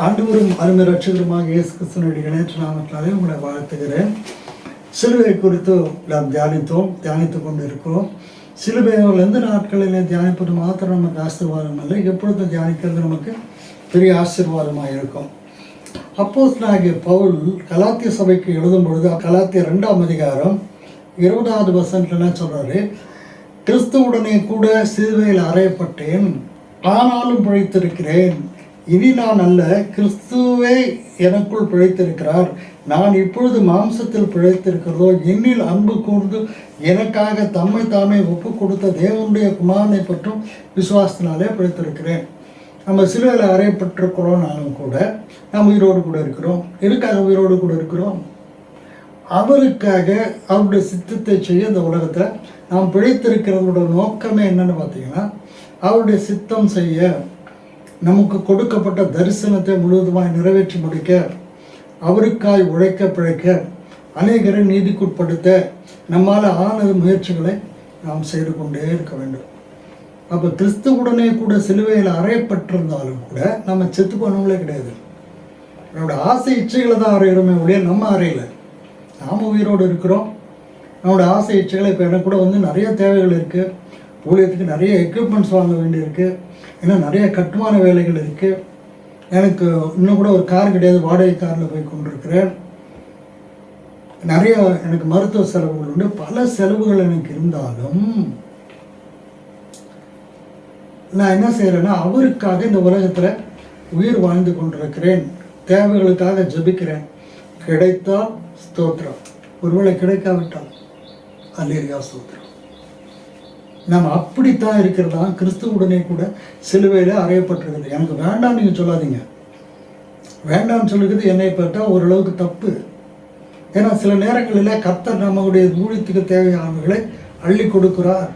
ஆண்டவரும் அருமை ரட்சகருமாக இயேசு கிறிஸ்துவினுடைய இணையற்ற நாமத்தினாலே உங்களை வாழ்த்துகிறேன். சிலுவை குறித்து நாம் தியானித்து கொண்டு இருக்கிறோம். சிலுவையில் எந்த நாட்களிலே தியானிப்பது மாத்திரம் நமக்கு ஆசீர்வாதம் இல்லை, எப்பொழுது தியானிக்கிறது நமக்கு பெரிய ஆசீர்வாதமாக இருக்கும். அப்போஸ்தலனாகிய பவுல் கலாத்திய சபைக்கு எழுதும் பொழுது கலாத்தியர் 2ஆம் அதிகாரம் 20வது வசனத்தில் என்ன சொல்றாரு? கிறிஸ்துவுடனே கூட சிலுவையில் அறையப்பட்டேன், ஆனாலும் பிழைத்திருக்கிறேன். இனி நான் அல்ல, கிறிஸ்துவே எனக்குள் பிழைத்திருக்கிறார். நான் இப்பொழுது மாம்சத்தில் பிழைத்திருக்கிறதோ என்னில் அன்பு கூர்ந்து எனக்காக தம்மை தாமே ஒப்பு கொடுத்த தேவனுடைய குமாரனை பற்றும் விசுவாசத்தினாலே பிழைத்திருக்கிறேன். நம்ம சிலுவையில் அறையப்பட்டிருக்கிறோம்னாலும் கூட நாம் உயிரோடு கூட இருக்கிறோம். எதுக்காக உயிரோடு கூட இருக்கிறோம்? அவருக்காக அவருடைய சித்தத்தை செய்ய இந்த உலகத்தில் நாம் பிழைத்திருக்கிறதோட நோக்கமே என்னன்னு பார்த்தீங்கன்னா, அவருடைய சித்தம் செய்ய, நமக்கு கொடுக்கப்பட்ட தரிசனத்தை முழுவதுமாய் நிறைவேற்றி முடிக்க, அவருக்காய் உழைக்க பிழைக்க, அநேகரை நீதிக்குட்படுத்த நம்மால் ஆனது முயற்சிகளை நாம் செய்து கொண்டே இருக்க வேண்டும். அப்போ கிறிஸ்துவுடனே கூட சிலுவையில் அறையப்பட்டிருந்தாலும் கூட நம்ம செத்து போனவங்களே கிடையாது. நம்மளோட ஆசை இச்சைகளை தான் அறையிறோமே ஒழிய நம்ம அறையில. நாம் உயிரோடு இருக்கிறோம். நம்மளோட ஆசை இச்சைகளை இப்போ எனக்கு கூட நிறைய தேவைகள் இருக்குது. ஊழியத்துக்கு நிறைய எக்யூப்மெண்ட்ஸ் வாங்க வேண்டியிருக்கு. ஏன்னா நிறைய கட்டுமான வேலைகள் இருக்குது. எனக்கு இன்னும் கூட ஒரு கார் கிடையாது, வாடகை காரில் போய் கொண்டிருக்கிறேன். நிறைய எனக்கு மருத்துவ செலவுகள் உண்டு. பல செலவுகள் எனக்கு இருந்தாலும் நான் என்ன செய்கிறேன்னா, அவருக்காக இந்த உலகத்தில் உயிர் வாழ்ந்து கொண்டிருக்கிறேன். தேவைகளுக்காக ஜெபிக்கிறேன். கிடைத்தால் ஸ்தோத்திரம், ஒருவேளை கிடைக்காவிட்டால் அல்லேலூயா ஸ்தோத்திரம். நம்ம அப்படித்தான் இருக்கிறதா கிறிஸ்துவுடனே கூட சிலுவையில் அறையப்பட்டிருக்கிறது. எனக்கு வேண்டாம் நீங்கள் சொல்லாதீங்க. வேண்டாம்னு சொல்லுறது என்னை பார்த்தா ஓரளவுக்கு தப்பு. ஏன்னா சில நேரங்களில் கர்த்தர் நம்மளுடைய ஊழியத்துக்கு தேவையானவர்களை அள்ளி கொடுக்கிறார்.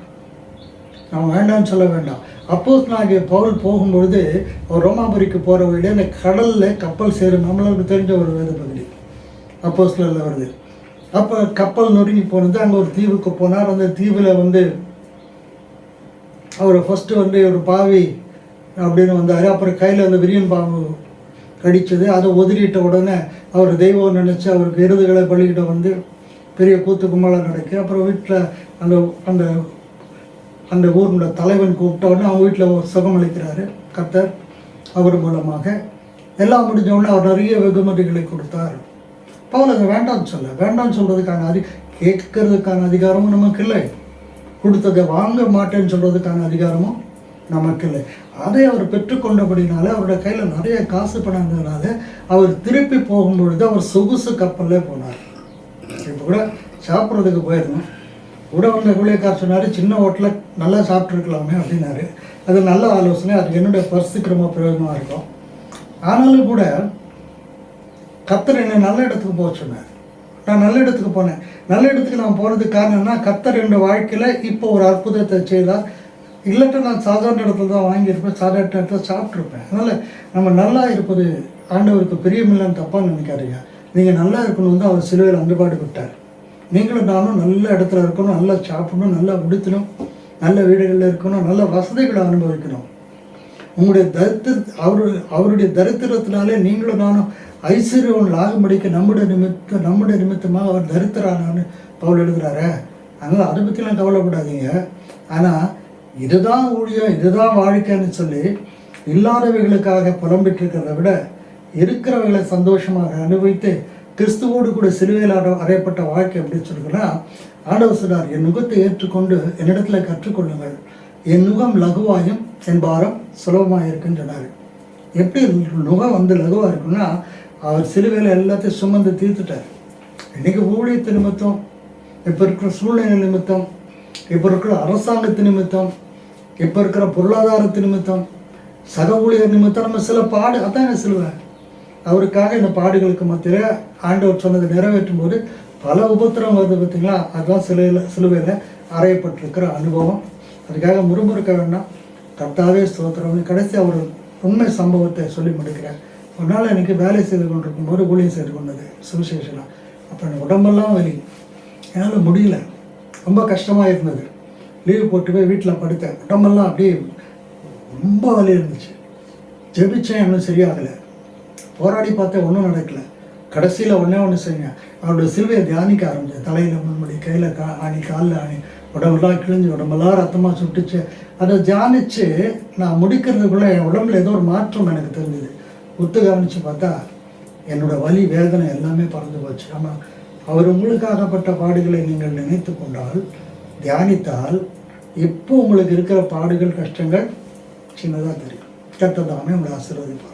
நம்ம வேண்டாம்னு சொல்ல வேண்டாம். அப்போஸ்தலனாகிய பவுல் போகும்பொழுது ரோமாபுரிக்கு போகிற வழியே அந்த கடலில் கப்பல் சேரும். நம்மளுக்கு தெரிஞ்ச ஒரு வேத பகுதி அப்போஸ்தலரில் வருது. அப்போ கப்பல் நொறுங்கி போனது. அங்கே ஒரு தீவுக்கு போனார். அந்த தீவில் அவர் ஃபஸ்ட்டு ஒரு பாவி அப்படின்னு வந்தார். அப்புறம் கையில் அந்த விரியன் பாம்பு கடித்தது. அதை உதறிட்ட உடனே அவர் தெய்வம் நினச்சி அவருக்கு எருதுகளை பலிக்கிட்ட பெரிய கூத்து கும்பலாக நடக்கு. அப்புறம் வீட்டில் அந்த அந்த அந்த ஊரோட தலைவன் கூப்பிட்ட உடனே அவங்க வீட்டில் சுகம் அளிக்கிறாரு கர்த்தர். அவர் மூலமாக எல்லாம் முடிஞ்ச உடனே அவர் நிறைய வெகுமதிகளை கொடுத்தார். பவுல் அதை வேண்டாம்னு சொல்கிறதுக்கான கேட்கறதுக்கான அதிகாரமும் நமக்கு இல்லை. கொடுத்ததை வாங்க மாட்டேன்னு சொல்கிறதுக்கான அதிகாரமும் நமக்கு இல்லை. அதை அவர் பெற்றுக்கொண்டபடினால, அவருடைய கையில் நிறைய காசு பணம் இருந்ததுனால அவர் திருப்பி போகும்பொழுது அவர் சொகுசு கப்பல்லே போனார். இப்போ கூட சாப்பிட்றதுக்கு போயிருந்தோம். கூட ஊழியக்கார் சொன்னார், சின்ன ஹோட்டலில் நல்லா சாப்பிட்ருக்கலாமே அப்படின்னாரு. அது நல்ல ஆலோசனை. அது என்னுடைய பர்சுக்கு ரொம்ப பிரயோஜனமாக இருக்கும். ஆனாலும் கூட கர்த்தர் என்னை நல்ல இடத்துக்கு போக சொன்னார். நான் நல்ல இடத்துக்கு போனேன். நல்ல இடத்துக்கு நான் போகிறதுக்கு காரணம்னா, கர்த்தர் என்னுடைய வாழ்க்கையில் இப்போ ஒரு அற்புதத்தை செய்தார். இல்லைட்டு நான் சாதாரண இடத்துல தான் வாங்கியிருப்பேன், சாதாரண இடத்துல சாப்பிட்ருப்பேன். அதனால் நம்ம நல்லா இருப்பது ஆண்டவருக்கு பிரியமில்லைன்னு தப்பாக நினைக்காதீங்க. நீங்கள் நல்லா இருக்கணும் அவர் சிலுவையில் அன்றுபாடு விட்டார். நீங்களும் நானும் நல்ல இடத்துல இருக்கணும், நல்லா சாப்பிடணும், நல்லா உடுத்தணும், நல்ல வீடுகளில் இருக்கணும், நல்ல வசதிகளை அனுபவிக்கணும். உங்களுடைய அவருடைய தரித்திரத்தினாலே நீங்களும் நானும் ஐஸ்வர்யம் ஆகும்படிக்கு நம்முடைய நிமித்தமாக அவர் தரித்திரானான்னு பவுல் எழுதுகிறாரு. அதனால் அதை பற்றிலாம் கவலைப்படாதீங்க. ஆனால் இதுதான் ஊழியம், இதுதான் வாழ்க்கைன்னு சொல்லி இல்லாதவைகளுக்காக புலம்பிட்டு இருக்கிறத விட இருக்கிறவைகளை சந்தோஷமாக அனுபவித்து கிறிஸ்துவோடு கூட சிலுவையில் அறையப்பட்ட வாழ்க்கை எப்படி சொல்லுங்கன்னா, ஆண்டவர் சொன்னார், என் நுகத்தை ஏற்றுக்கொண்டு என்னிடத்தில் கற்றுக்கொள்ளுங்கள், என் நுகம் லகுவாயும் என் பாரம் சுலபமாக இருக்குன்னு சொன்னார். எப்படி நுகம் லகுவாக இருக்குன்னா, அவர் சிலுவையில் எல்லாத்தையும் சுமந்து தீர்த்துட்டார். இன்றைக்கி ஊழியத்து நிமித்தம், இப்போ இருக்கிற சூழ்நிலை நிமித்தம், இப்போ இருக்கிற அரசாங்கத்து நிமித்தம், இப்போ இருக்கிற பொருளாதாரத்து நிமித்தம், சக ஊழியர் நிமித்தம் நம்ம சில அதாங்க சிலுவை. அவருக்காக இந்த பாடுகளுக்கு மத்தியில் ஆண்டவர் சொன்னதை நிறைவேற்றும் போது பல உபத்திரம் வருது பார்த்தீங்களா? அதுதான் சிலுவையில் அறையப்பட்டிருக்கிற அனுபவம். அதுக்காக முறுமுறுக்க வேண்டாம். கர்த்தாவே ஸ்தோத்திரம். கடைசி அவர் உண்மை சம்பவத்தை சொல்லி முடிக்கிறேன். ஒரு நாள் எனக்கு வேலை செய்து கொண்டிருக்கும் போது ஊழியம் செய்து கொண்டது சுவிசேஷனாக. அப்போ எனக்கு உடம்பெல்லாம் வலி, என்னால் முடியல, ரொம்ப கஷ்டமாக இருந்தது. லீவு போட்டு போய் வீட்டில் படுத்தேன். உடம்பெல்லாம் அப்படியே ரொம்ப வலி இருந்துச்சு. ஜெபிச்சேன், இன்னும் சரியாகலை. போராடி பார்த்தா ஒன்றும் நடக்கலை. கடைசியில் ஒன்று செய்யுங்க, அவருடைய சிலுவையை தியானிக்க ஆரம்பிச்சேன். தலையில் முன்முடி, கையில் ஆணி, காலில் ஆணி, உடம்பெல்லாம் கிழிஞ்சு, உடம்பெல்லாம் ரத்தமாக சுட்டுச்சு. அதை தியானித்து நான் முடிக்கிறதுக்குள்ளே என் உடம்புல ஏதோ ஒரு மாற்றம் எனக்கு தெரிஞ்சுது. ஒத்து கவனித்து பார்த்தா என்னோடய வலி, வேதனை எல்லாமே பறந்து போச்சு. ஆமாம், அவர் உங்களுக்காகப்பட்ட பாடுகளை நீங்கள் நினைத்து கொண்டால், தியானித்தால், இப்போ உங்களுக்கு இருக்கிற பாடுகள், கஷ்டங்கள் சின்னதாக தெரியும். கர்த்தர் தாமே உங்களை ஆசீர்வதிப்பார்.